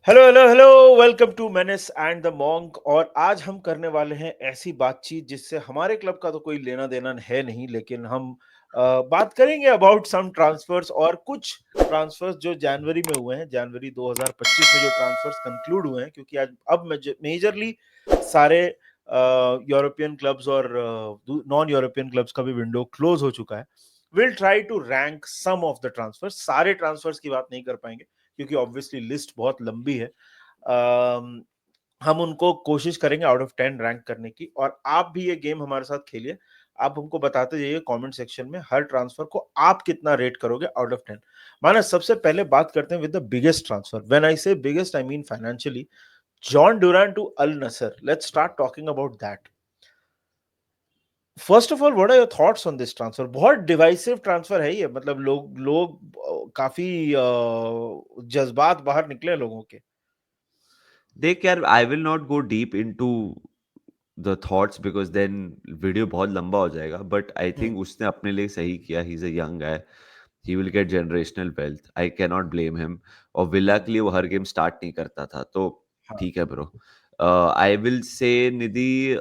Hello hello hello, welcome to menace and the monk. और आज हम करने वाले हैं ऐसी बातचीत जिससे हमारे क्लब का तो कोई लेना देना है नहीं, लेकिन हम बात करेंगे अबाउट सम ट्रांसफर्स और कुछ ट्रांसफर्स जो जनवरी में हुए हैं। जनवरी 2025 में जो ट्रांसफर्स कंक्लूड हुए हैं, क्योंकि आज अब मेजरली सारे यूरोपियन क्लब्स और नॉन यूरोपियन क्लब्स का भी विंडो क्लोज हो चुका है। Will try to rank some of the transfers. सारे ट्रांसफर्स की बात नहीं कर पाएंगे क्योंकि ऑब्वियसली लिस्ट बहुत लंबी है। अम, हम उनको कोशिश करेंगे आउट ऑफ 10 रैंक करने की, और आप भी ये गेम हमारे साथ खेलिए। आप हमको बताते जाइए कमेंट सेक्शन में हर ट्रांसफर को आप कितना रेट करोगे आउट ऑफ 10। मानस, सबसे पहले बात करते हैं with the biggest transfer. When I say biggest I mean financially, Jhon Duran to Al Nassr. Let's start talking about that. First of all, what are your thoughts on this transfer? बहुत divisive transfer है ये। मतलब लोग लोग काफी जज्बात बाहर निकले लोगों के। देख यार, I will not go deep into the thoughts because then video बहुत लंबा हो जाएगा। But I hmm. थिंक उसने अपने लिए सही किया। He is a young guy, he will get generational wealth, I can not blame him. और विला हाँ, के लिए वो हर गेम स्टार्ट नहीं करता था, तो हाँ। ठीक है ब्रो। आई विल से निधि,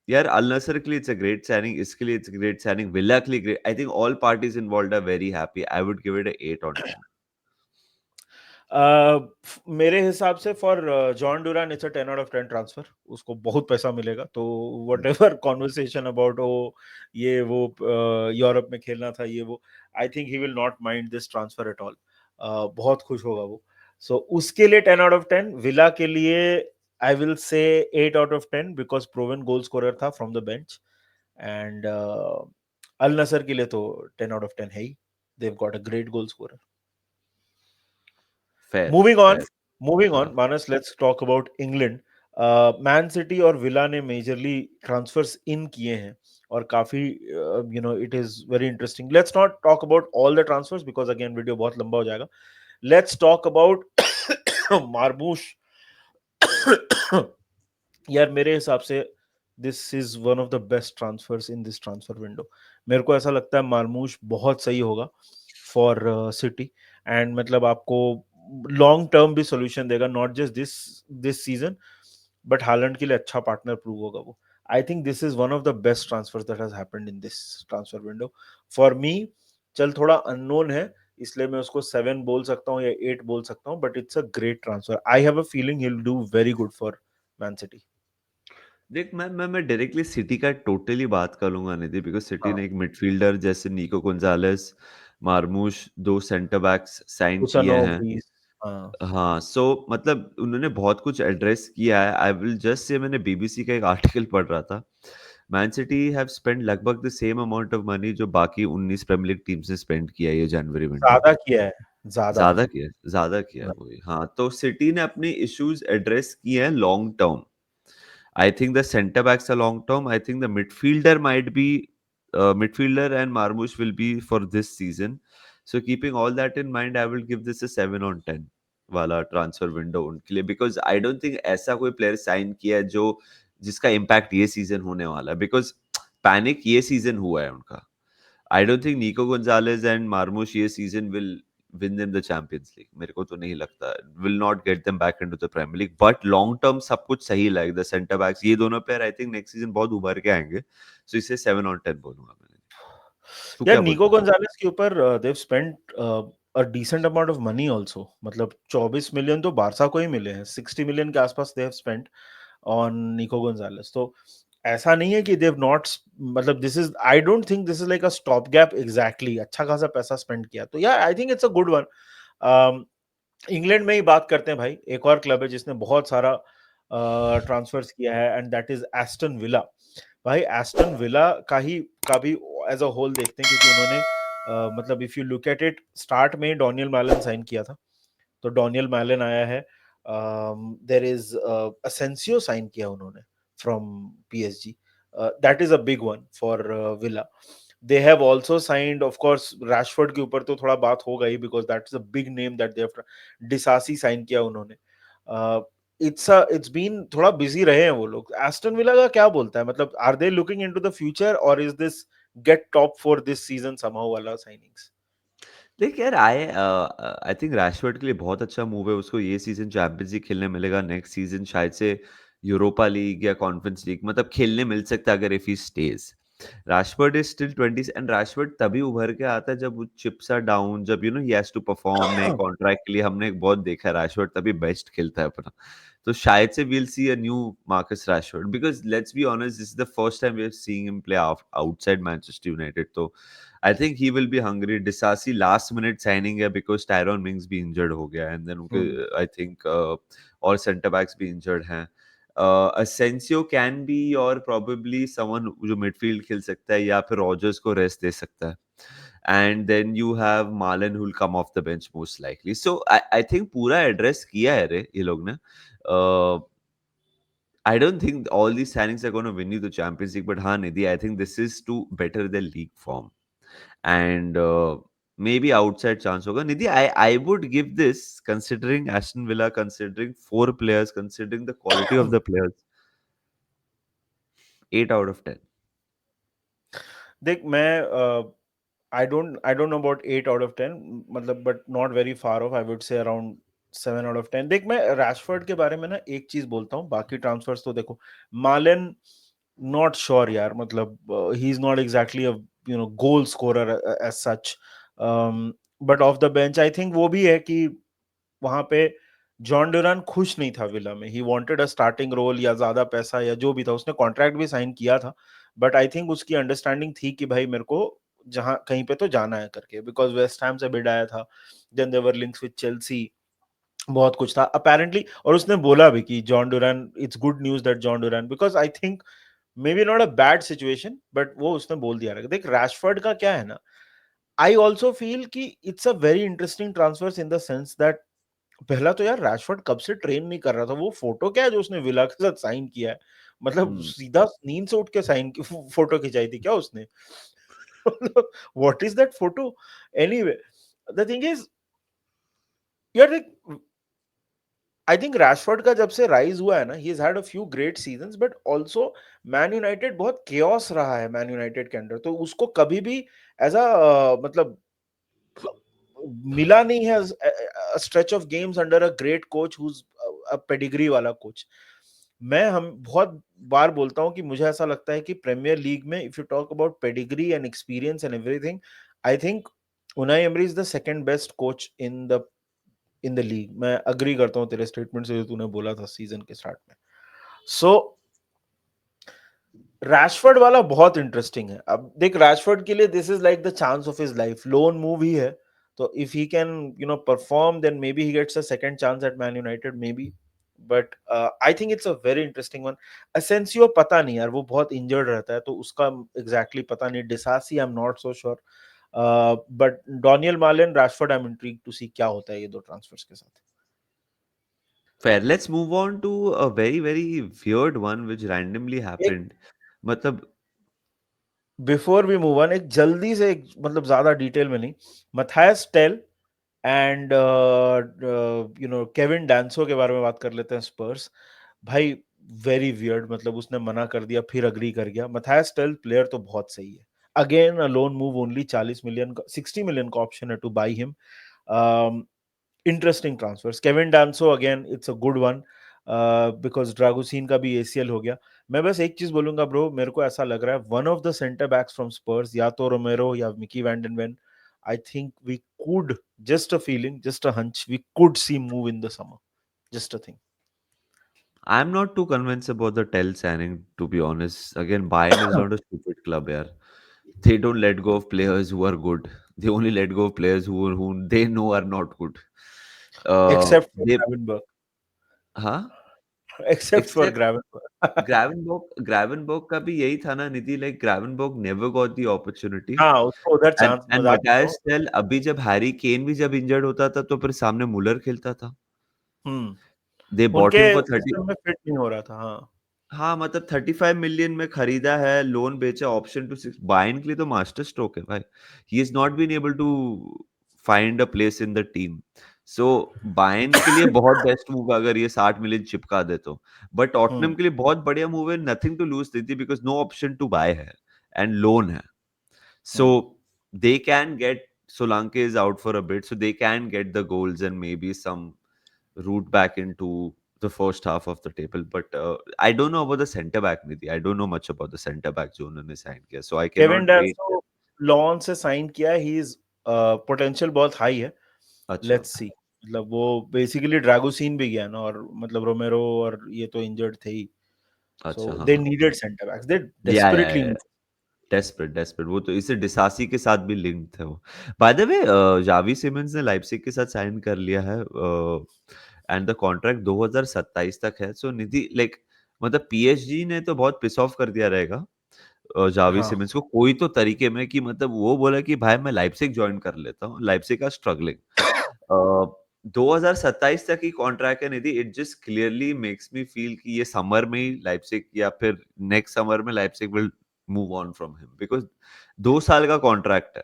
यार अल नसर के लिए इट्स अ ग्रेट साइनिंग, इसके लिए it's a great signing, Villa के लिए great. I think all parties involved are very happy. I would give it a 8 on 10। मेरे हिसाब से for Jhon Duran it's a 10 out of 10 transfer. उसको बहुत पैसा मिलेगा, तो वट एवर कॉन्वर्सेशन अबाउट वो ये वो यूरोप में खेलना था, ये वो, I think he will not mind this transfer at all. बहुत खुश होगा वो। सो उसके लिए 10 आउट ऑफ 10। विला के लिए आई will say 8 out of 10 because proven goal scorer था from the bench. And Al Nassr के लिए तो 10 आउट ऑफ 10 है ही। They've got a great goal scorer. Fair, moving on, fair. Moving हाँ। On Manas, let's talk about England. Man City और Villa ने majorly transfers in किए हैं, और काफी it is very interesting. Let's not talk about all the transfers because again video बहुत लंबा हो जाएगा। Let's talk about मार्मूश। यार मेरे हिसाब से this is one of the best transfers in this transfer window. मेरे को ऐसा लगता है मार्मूश बहुत सही होगा फॉर सिटी। एंड मतलब आपको लॉन्ग टर्म भी सोल्यूशन देगा, not just this this season, but Holland के लिए अच्छा पार्टनर प्रूव होगा वो। I think this is one of the best transfers that has happened in this transfer window for me. चल थोड़ा अननोन है, इसलिए मैं उसको 7 बोल सकता हूँ या 8 बोल सकता हूँ, but it's a great transfer. I have a feeling he will do very good for man city. देख, मैं डायरेक्टली सिटी का टोटली बात कर लूंगा निधि, बिकॉज सिटी हाँ, ने एक मिडफील्डर जैसे निको गोंजालेस, मार्मूश, दो सेंटर बैक्स साइन किए कुसनोव हैं। भी। हाँ। हाँ, सो मतलब उन्होंने बहुत कुछ एड्रेस किया है। आई विल जस्ट से, मैंने बीबीसी का एक आर्टिकल पढ़ रहा था। मैन सिटी हैव स्पेंड लगभग the same amount of money जो बाकी 19 प्रीमियर लीग टीम्स ने स्पेंड किया है ये जनवरी विंडो में। ज्यादा किया है, ज्यादा। ज्यादा किया है वही। हाँ, तो सिटी ने अपने इश्यूज एड्रेस किए हैं long term. I think the centre backs are long term. I think the midfielder might be midfielder and Marmoush will be for this season. So keeping all that in mind, I will give this a 7 on 10 वाला transfer window उनके लिए, because I don't think ऐसा कोई player sign किया है जो जिसका impact ये सीजन होने वाला है, बिकॉज पैनिक ये सीजन हुआ है उनका। आई डोंट थिंक निको गोंजालेज एंड मार्मूश ये season will win them the Champions League, मेरे को तो नहीं लगता। will not get them back into the Premier League, but long term सब कुछ सही लाइक द सेंटर बैक्स ये दोनों player I think next season बहुत उभर के आएंगे। सो इसे 7 on 10 बोलूंगा मैंने। तू यार क्या निको बोलता है? गोंजालेस के ऊपर they've spent a decent amount of money also. मतलब 24 मिलियन तो बारसा को ही मिले हैं, 60 मिलियन के आसपास दे हैव स्पेंट ऑन निको गोंजालेस। तो ऐसा नहीं है कि देव नॉट, मतलब this is, I don't think this is like a stop gap exactly. अच्छा खासा पैसा स्पेंड किया, तो यार आई think it's a good one. England में ही बात करते हैं भाई। एक और क्लब है जिसने बहुत सारा ट्रांसफर्स किया है, and that is Aston villa. भाई एस्टन विला का भी एज अ होल देखते हैं, क्योंकि उन्होंने मतलब if you look at it, start में डोनियल मैलन साइन किया था। तो डोनियल मैलन आया है। देयर इज असेंसियो साइन किया उन्होंने from PSG. That is a big one for Villa. They have also signed, of course Rashford के ऊपर तो थोड़ा बात होगा ही, because that is a big name that they have. Disasi sign किया उन्होंने। इट्स बीन थोड़ा बिजी रहे हैं वो लोग। एस्टन विला का क्या बोलता है? मतलब are they looking into the future, और is this get top for this season somehow वाला साइनिंग्स? देख यार, आई थिंक रैशफोर्ड के लिए बहुत अच्छा मूव है। उसको ये सीजन चैंपियंस लीग खेलने मिलेगा, नेक्स्ट सीजन शायद से यूरोपा लीग या कॉन्फ्रेंस लीग मतलब खेलने मिल सकता है अगर if he stage. Rashford is still 20 and Rashford तभी उभर के आता है जब वो चिप्स आर डाउन, जब ही हैज टू परफॉर्म नए कॉन्ट्रैक्ट के लिए। हमने एक बहुत देखा है रैशफोर्ड तभी बेस्ट खेलता है अपना। तो शायद से we'll see a new Marcus Rashford, because let's be honest this is the first time we are seeing him play outside Manchester United. तो I think he will be hungry. Disasi last minute signing है because Tyrone Mings भी injured हो गया है, and then उनके हम्म। I think और center backs भी injured हैं. Asensio can be और probably someone जो midfield खेल सकता है या फिर Rogers को rest दे सकता है. And then you have Marlon who will come off the bench most likely. So I think पूरा address किया है रे ये लोग ने. Uh, I don't think all these signings are going to win you the Champions League, but हाँ Nidhi, I think this is to better the league form. And maybe outside chance hoga. Nidhi, I would give this, considering Aston Villa, considering four players, considering the quality of the players, 8 out of 10. देख मैं आई don't know about 8 out of 10, मतलब but not very far of, I would say around 7 out of 10। देख मैं Rashford के बारे में ना एक चीज बोलता हूँ, बाकी ट्रांसफर्स तो देखो, मालन नॉट श्योर यार, मतलब he is not exactly a goal scorer as such, but off the bench I think वो भी है कि वहां पे जॉन ड्यूरान खुश नहीं था विला में, he wanted a starting role या ज्यादा पैसा या जो भी था, उसने कॉन्ट्रैक्ट भी साइन किया था, बट आई थिंक उसकी अंडरस्टैंडिंग थी कि भाई मेरे को जहां कहीं पे तो जाना है करके, बिकॉज वेस्ट हैम से बिड आया था, then there were links with Chelsea, बहुत कुछ था अपेरेंटली, और उसने बोला भी कि John Duran, it's good news that John Duran, because I think maybe not a bad situation, but वो उसने बोल दिया रहेगा। देख रैशफोर्ड का क्या है ना, आई ऑल्सो फील कि it's a very interesting transfer in the sense that पहला तो यार रैशफोर्ड कब से ट्रेन नहीं कर रहा था, वो फोटो क्या है जो उसने विला के साथ साइन किया है, मतलब Hmm. सीधा नींद से उठ के साइन की फोटो खिंचाई थी क्या उसने? What is that photo? Anyway, the thing is यार, आई थिंक रैशफोर्ड का जब से राइज हुआ है ना, he has had a few great seasons, but also man United बहुत केओस रहा है मैन यूनाइटेड के अंदर, तो उसको कभी भी एज अ मतलब मिला नहीं है stretch of games under a great coach who is a pedigree वाला कोच। मैं हम बहुत बार बोलता हूँ कि मुझे ऐसा लगता है कि प्रीमियर लीग में if you talk about pedigree and experience and everything, I think Unai emery is the second best coach in the league. मैं अग्री करता हूँ तेरे स्टेटमेंट से जो तूने बोला था सीजन के स्टार्ट में। सो रैशफोर्ड वाला बहुत इंटरेस्टिंग है। अब देख रैशफोर्ड के लिए this is like the chance of his life, loan move ही है, तो if he can perform then maybe he gets a second chance at Man United maybe, but I think it's a very interesting one. Asensio पता नहीं यार, वो बहुत injured रहता है तो उसका एग्जैक्टली पता नहीं। Disasi I am not so sure, but Donyell Malen Rashford I am intrigued to see क्या होता है ये दो ट्रांसफर्स के साथ। Fair. Let's move on to a very, very weird one which randomly एक happened. मतलब बिफोर वी मूव ऑन, एक जल्दी से मतलब ज्यादा डिटेल में नहीं, मथायस टेल एंड केविन डांसो के बारे में बात कर लेते हैं स्पर्स। भाई वेरी वियर्ड, मतलब उसने मना कर दिया फिर अग्री कर गया। मथायस टेल प्लेयर तो बहुत सही है, again a loan move, only 40 million का 60 मिलियन का ऑप्शन है to buy him. Interesting transfers. Kevin Danso again it's a good one, because Dragusin का भी एसीएल हो गया। मैं बस एक चीज बोलूंगा ब्रो, मेरे को ऐसा लग रहा है one of the centre backs from Spurs, या तो रोमेरो या Micky van de Ven, I think we could, just a feeling, just a hunch, we could see move in the summer, just a thing. I'm not too convinced about the Tell signing, to be honest. Again, Bayern is not a stupid club, yaar. They don't let go of players who are good. They only let go of players who they know are not good. Except for They, Gravenberg. huh? Except for Except Gravenberg. Gravenberg का भी यही था ना निधि, like Gravenberg never got the opportunity. हाँ, उसको उधर chance, And मजाक कर रहा Matthias हूँ। Tel अभी जब हैरी केन भी जब इंजर्ड होता था तो फिर सामने मुलर खेलता था. They bought him उनके for 30. सिस्टम में फिट नहीं हो रहा था, हाँ। हाँ, मतलब 35 मिलियन में खरीदा है, लोन बेचा, ऑप्शन टू 6 बायर्न के लिए तो मास्टर स्ट्रोक है भाई. He is not been able to find a place in the team. So Bayern के लिए बहुत बेस्ट मूव है अगर ये 60 मिलियन चिपका दे तो. But Tottenham hmm. के लिए बहुत बढ़िया मूव है, नथिंग टू लूज देती because no option to buy है एंड लोन है. So hmm. they can get Solanke is out for a bit, so they can get the goals and maybe some route back into the first half of the table. But I don't know about the centre back, Nidhi. I don't know much about the centre back जो उन्होंने sign किया, so I Kevin cannot rate them. Denso lawn से sign किया है, he is potential बहुत high है, अच्छा, let's see. मतलब वो बेसिकली ड्रैगोसीन भी गया ना, और मतलब रोमेरो और ये तो इंजर्ड थे ही, अच्छा, सो हाँ, दे हाँ। नीडेड सेंटर बैक्स, दे या डेस्परेटली नीड। डेस्परेट डेस्परेट, वो तो इसे डिसासी के साथ भी लिंक्ड थे वो। By the way Xavi Simons ने लाइप्जिग के साथ साइन कर लिया है, एंड द कॉन्ट्रैक्ट 2027 तक है। सो निधि लाइक मतलब पीएसजी ने तो बहुत पिस ऑफ कर दिया रहेगा जावी हाँ, सिमंस को कोई तो तरीके में, कि मतलब वो बोला कि भाई मैं लाइप्जिग ज्वाइन कर लेता हूँ, लाइप्जिग का स्ट्रगलिंग 2027 तक ही कॉन्ट्रैक्ट है Nidhi. It just clearly makes me feel कि ये समर में ही लाइप्जिग या फिर नेक्स्ट समर में Leipzig will move on from him because 2 साल का कॉन्ट्रैक्ट है.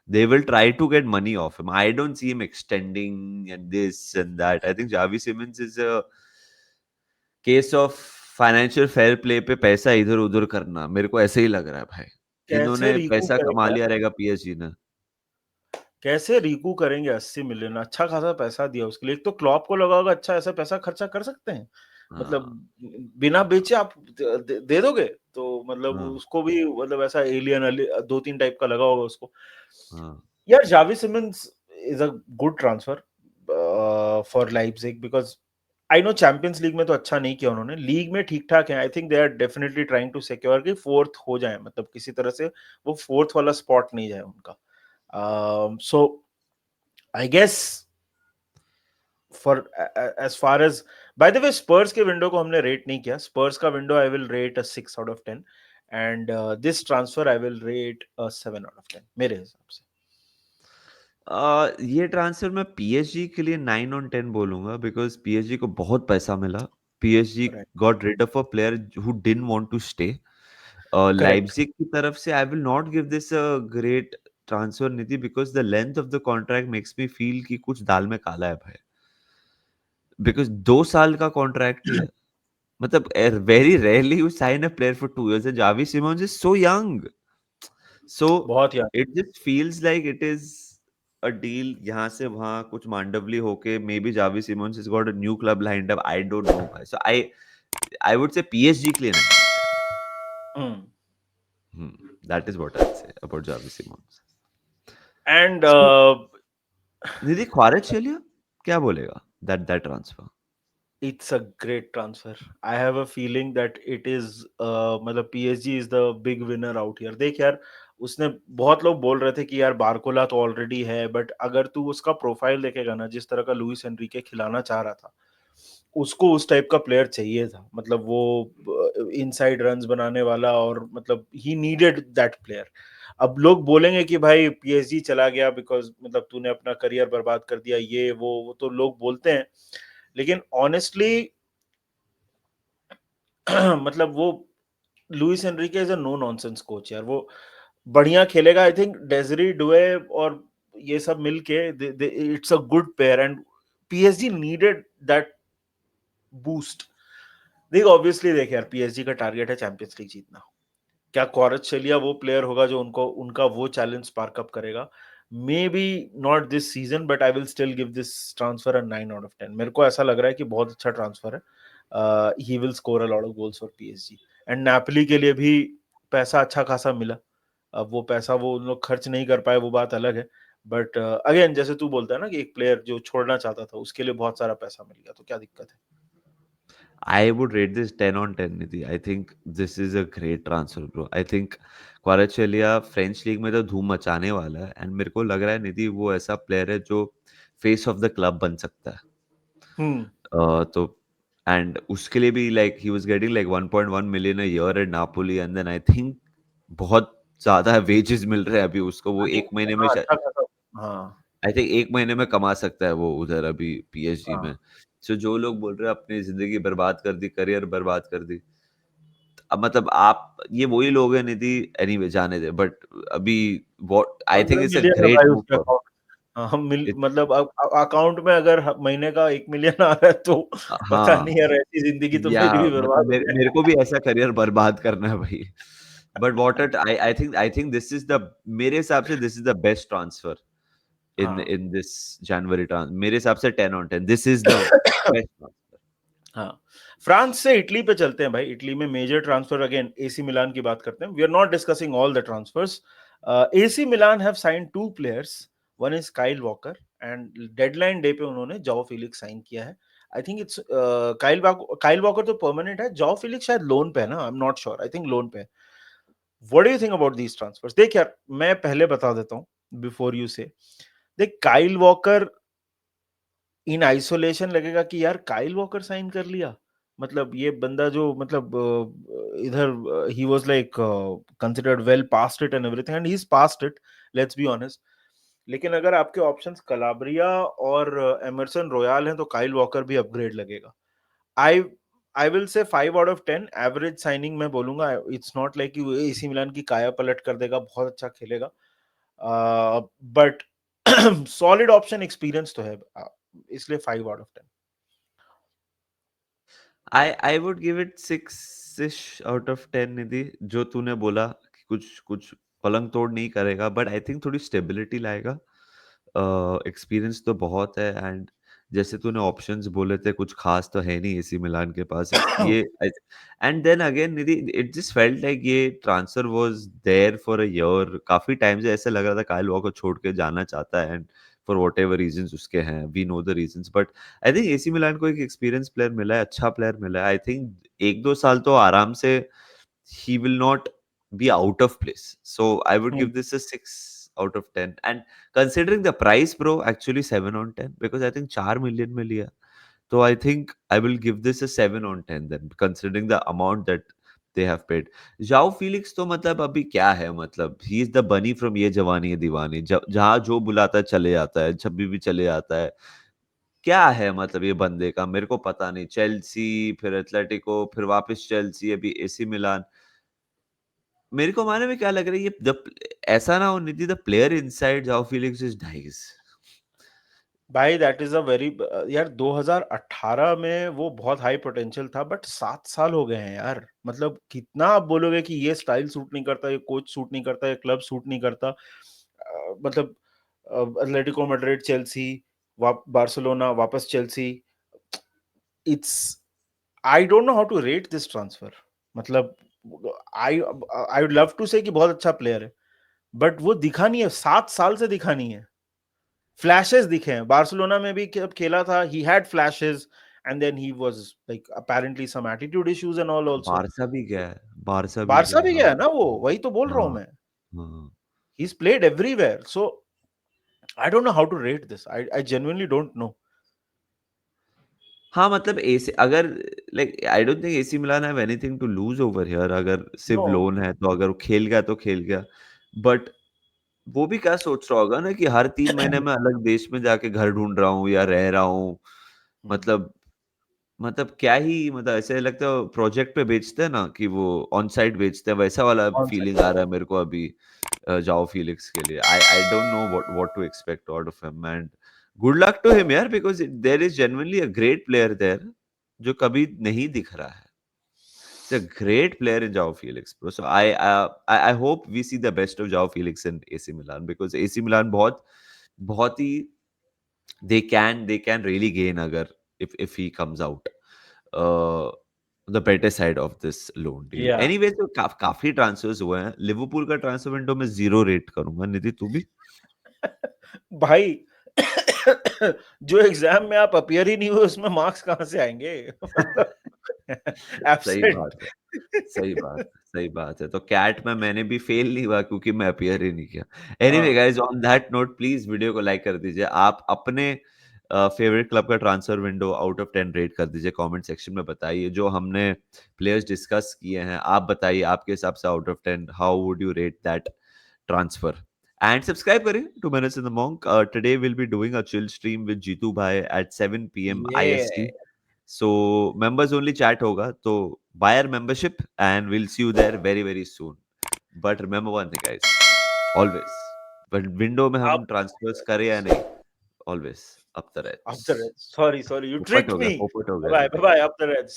They will try to get money off him. I don't see him extending and this and that. I think Javi Simmons is a case of financial fair play पे पैसा इधर उधर करना, मेरे को ऐसे ही लग रहा है भाई। कैसे इन्होंने रिकू पैसा कमा करेंगे लिया यार, रहेगा पीएसजी ने। कैसे रिकू करेंगे 80 मिलियन, अच्छा खासा पैसा दिया उसके लिए। एक तो क्लॉप को लगा होगा अच्छा ऐसा पैसा खर्चा कर सकते हैं, मतलब हाँ, बिना बेचे आप दे दोगे, तो मतलब हाँ, उसको भी मतलब ऐसा एलियन 2-3 टाइप का लगा होगा उसको। हाँ, यार Xavi Simons is a good transfer for Leipzig, because I know Champions League में तो अच्छा नहीं किया उन्होंने, लीग में ठीक ठाक है। I think they are definitely trying to secure कि फोर्थ हो जाए, मतलब किसी तरह से वो फोर्थ वाला स्पॉट नहीं जाए उनका। So I guess for as far as, by the way, स्पर्स के विंडो को हमने रेट नहीं किया। स्पर्स का window I will rate a 6 out of 10, and this transfer I will rate a 7 out of 10 मेरे हिसाब से। ये ट्रांसफर मैं पीएसजी के लिए 9 on 10 बोलूंगा बिकॉज पीएसजी को बहुत पैसा मिला। PSG right, got rid of a player who didn't want to stay. Correct, Leipzig की तरफ से I will not give this a great transfer निधि because the length of the contract makes me feel कि कुछ दाल में काला है भाई। बिकॉज 2 साल का कॉन्ट्रैक्ट ही है, मतलब very rarely you sign a player for 2 years and Javi Simons is so young. So बहुत यार। it just feels like it is a deal यहाँ से वहाँ कुछ मांडवली होके maybe Javi Simons has got a new club lined up. I don't know. So I would say PSG के लिए 9 on 10. Hmm, That is what I'd say about Javi Simons. And So निधि क्वारेटशेलिया क्या बोलेगा that transfer? it's a great transfer. I have a feeling that it is मतलब PSG is the big winner out here। देख यार, उसने, बहुत लोग बोल रहे थे कि यार बारकोला तो ऑलरेडी है, बट अगर तू उसका प्रोफाइल देखेगा ना, जिस तरह का लुइस एनरिके खिलाना चाह रहा था, उसको उस टाइप का प्लेयर चाहिए था। मतलब वो इनसाइड रन्स बनाने वाला, और मतलब ही नीडेड दैट प्लेयर। अब लोग बोलेंगे कि भाई पीएसजी चला गया बिकॉज मतलब तूने अपना करियर बर्बाद कर दिया, ये वो तो लोग बोलते हैं, लेकिन ऑनेस्टली मतलब वो Luis Enrique is a no nonsense coach यार। वो बढ़िया खेलेगा। आई थिंक डेजरी डुए और ये सब मिलके it's a good pair, and PSG needed that boost. देख ऑब्वियसली देख यार, पीएसजी का टारगेट है चैंपियंस लीग जीतना। क्या क्वारतशेलिया वो प्लेयर होगा जो उनको उनका वो चैलेंज स्पार्क अप करेगा? May be not this season, but I will still give this transfer a 9 out of 10। मेरे को ऐसा लग रहा है कि बहुत अच्छा ट्रांसफर है। He will score a lot of goals for PSG, and Napoli के लिए भी पैसा अच्छा खासा मिला। अब वो पैसा वो उन लोग खर्च नहीं कर पाए, वो बात अलग है। बट अगेन जैसे तू बोलता है ना कि एक प्लेयर जो छोड़ना चाहता था उसके लिए बहुत सारा पैसा मिल गया, तो क्या दिक्कत है? I would rate this 10 on 10, Nidhi. I think this is a great transfer, bro. I think Kvaratskhelia French league में तो धूम मचाने वाला है एंड मेरे को लग रहा है निधि वो ऐसा प्लेयर है जो फेस ऑफ द क्लब बन सकता है। हम्म, तो एंड उसके लिए भी like he was getting like 1.1 million a year at Napoli and then I think बहुत ज्यादा वेजेस मिल रहे हैं अभी उसको। वो हाँ, एक महीने में अच्छा खासा। हाँ, आई थिंक एक महीने में कमा सकता है वो उधर अभी पीएसजी हाँ, में। सो जो लोग बोल रहे हैं अपनी जिंदगी बर्बाद कर दी, करियर बर्बाद कर दी, अब मतलब आप ये वही लोग हैं निधि। एनीवे जाने दे, बट अभी what I think 15 it's a million है ग्रेट भाई मूव उसके फॉर अकाउंट। हाँ, हम मिल इट। मतलब अकाउंट में अगर महीने का 1 मिलियन आ रहा है तो पता हाँ, नहीं यार, ऐसी जिंदगी तो या मेरी भी मतलब बर्बाद हो मेरे जाए। मेरे को भी ऐसा करियर बर्बाद करना है भाई। But what it I I think this is the मेरे हिसाब से this is the best transfer in हाँ in this January transfer. मेरे हिसाब से 10 on 10. This is the best transfer. हाँ, फ्रांस से इटली पे चलते हैं भाई। इटली में major transfer, again AC Milan की बात करते हैं। We are not discussing all the transfers. AC Milan have signed two players, one is Kyle Walker, and deadline day पे उन्होंने जाओ फिलिक्स साइन किया है। I think it's Kyle Walker तो permanent है, जाओ फिलिक्स शायद loan पे है ना, I am not sure, I think loan पे है। What do you think about these transfers? देख यार, मैं पहले बता देता हूँ बिफोर यू से। देख, काइल वॉकर इन आइसोलेशन लगेगा कि यार काइल वॉकर साइन कर लिया, मतलब ये बंदा जो मतलब इधर ही was like considered well past it and everything, and he is past it, let's be honest. लेकिन अगर आपके ऑप्शंस कलाब्रिया और एमरसन रॉयल हैं तो काइल वॉकर भी अपग्रेड लगेगा। आई आई विल से 5 out of 10 एवरेज साइनिंग मैं बोलूंगा। It's not like AC Milan की काया पलट कर देगा, बहुत अच्छा खेलेगा, बट सॉलिड ऑप्शन, एक्सपीरियंस तो है, इसलिए 5 out of 10। I would give it 6-ish out of 10 निधि। जो तूने बोला कि कुछ कुछ पलंग तोड़ नहीं करेगा, बट आई थिंक थोड़ी स्टेबिलिटी लाएगा। एक्सपीरियंस तो बहुत है, एंड जैसे तूने ऑप्शंस बोले थे कुछ खास तो है नहीं एसी मिलान के पास ये। And then again Nidhi, it just felt like ये transfer was there for a year. काफी टाइम से ऐसा लग रहा था काइल वॉकर छोड़ के जाना चाहता है, and for whatever reason उसके हैं, we know the reasons, but I think AC Milan को एक एक्सपीरियंस प्लेयर मिला है, अच्छा प्लेयर मिला है। आई थिंक 1-2 साल तो आराम से he will not be out of place. So I would give this a 6 out of 10. And considering the price, bro, actually 7 on 10, because I think 4 million में लिया. So I think I will give this a 7 on 10 then, considering the amount that they have paid. जाओ Felix तो मतलब अभी क्या है, मतलब he is the बनी फ्रॉम ये जवानी है दीवानी, जहाँ जो बुलाता है चले जाता है, जब भी चले जाता है। क्या है मतलब ये बंदे का, मेरे को पता नहीं। चेल्सी, फिर एथलेटिको, फिर वापस चेल्सी, अभी एसी मिलान। मेरे को मालूम है क्या लग रहा है, ये ऐसा ना हो निधि, द प्लेयर इनसाइड जाओ फिलिक्स इज नाइस। भाई दैट इज अ वेरी, यार 2018 में वो बहुत हाई पोटेंशियल था, बट 7 साल हो गए हैं यार। मतलब कितना आप बोलोगे कि ये स्टाइल सूट नहीं करता, ये कोच सूट नहीं करता, ये क्लब सूट नहीं करता? मतलब एटलेटिको मैड्रिड, चेल्सी, बार्सिलोना, वापस Chelsea. It's, I don't know how to rate this transfer. मतलब I I would love to say कि बहुत अच्छा प्लेयर है, बट वो दिखा नहीं है, 7 साल से दिखा नहीं है। फ्लैशेस दिखे हैं, बार्सिलोना में भी जब खेला था, he had flashes, and then he was like apparently some attitude issues and all also. Barca भी गया है, बारसा भी बारसा गया, भी हाँ। गया है ना वो, वही तो बोल रहा हूं हाँ, मैं। हाँ। He is played everywhere, so I don't know how to rate this, I genuinely don't know. हाँ, मतलब एसी अगर, like I don't think AC Milan have anything to lose over here. अगर सिर्फ नो, लोन है तो अगर वो खेल गया तो खेल गया, बट वो भी क्या सोच रहा होगा ना कि हर 3 महीने में अलग देश में जाके घर ढूंढ रहा हूँ या रह रहा हूँ। मतलब क्या ही, मतलब ऐसे लगता है प्रोजेक्ट पे बेचते हैं ना कि वो ऑन साइट बेचते हैं, वैसा वाला कौन सा? फीलिंग आ रहा है मेरे को अभी जाओ फिलिक्स के लिए। I don't know what to expect out of him, and good luck to him यार, because there is genuinely a great player there जो कभी नहीं दिख रहा है। It's a great player in João Felix, bro. So I hope we see the best of João Felix in AC Milan, because AC Milan बहुत बहुत ही they can really gain अगर if he comes out uh, the better side of this loan deal. या Anyway, तो काफी transverse हुए हैं। Liverpool का transfer window में 0 रेट करूंगा निधि, तू भी? भाई, जो एग्जाम में आप अपीयर ही नहीं हुए उसमें मार्क्स कहाँ से आएंगे? मतलब सही बात एब्सेंट। है, सही बात है, सही बात है। तो कैट में मैंने भी फेल नहीं हुआ क्योंकि मैं अपीयर ही नहीं किया। एनीवे हाँ, guys, on that note please video को लाइक कर दीजिए। आप अपने फेवरेट क्लब का transfer window out of 10 rate कर दीजिए, कमेंट सेक्शन में बताइए। जो हमने प्लेयर्स डिस्कस किए हैं आप बताइए आपके हिसाब से out of 10 how would you rate that transfer. And subscribe करें two minutes in the monk. Today will be doing a chill stream with Jeetu भाई एट 7 PM ये IST। So members only chat होगा, तो buy our membership and we'll see you there very very soon. But remember one thing guys, always, but window में हम आप transfers करें या नहीं, always up the Up the Reds। Reds. Sorry, you पोपट tricked हो गया, me. पोपट हो गया Bye Nidhi. bye, up the Reds.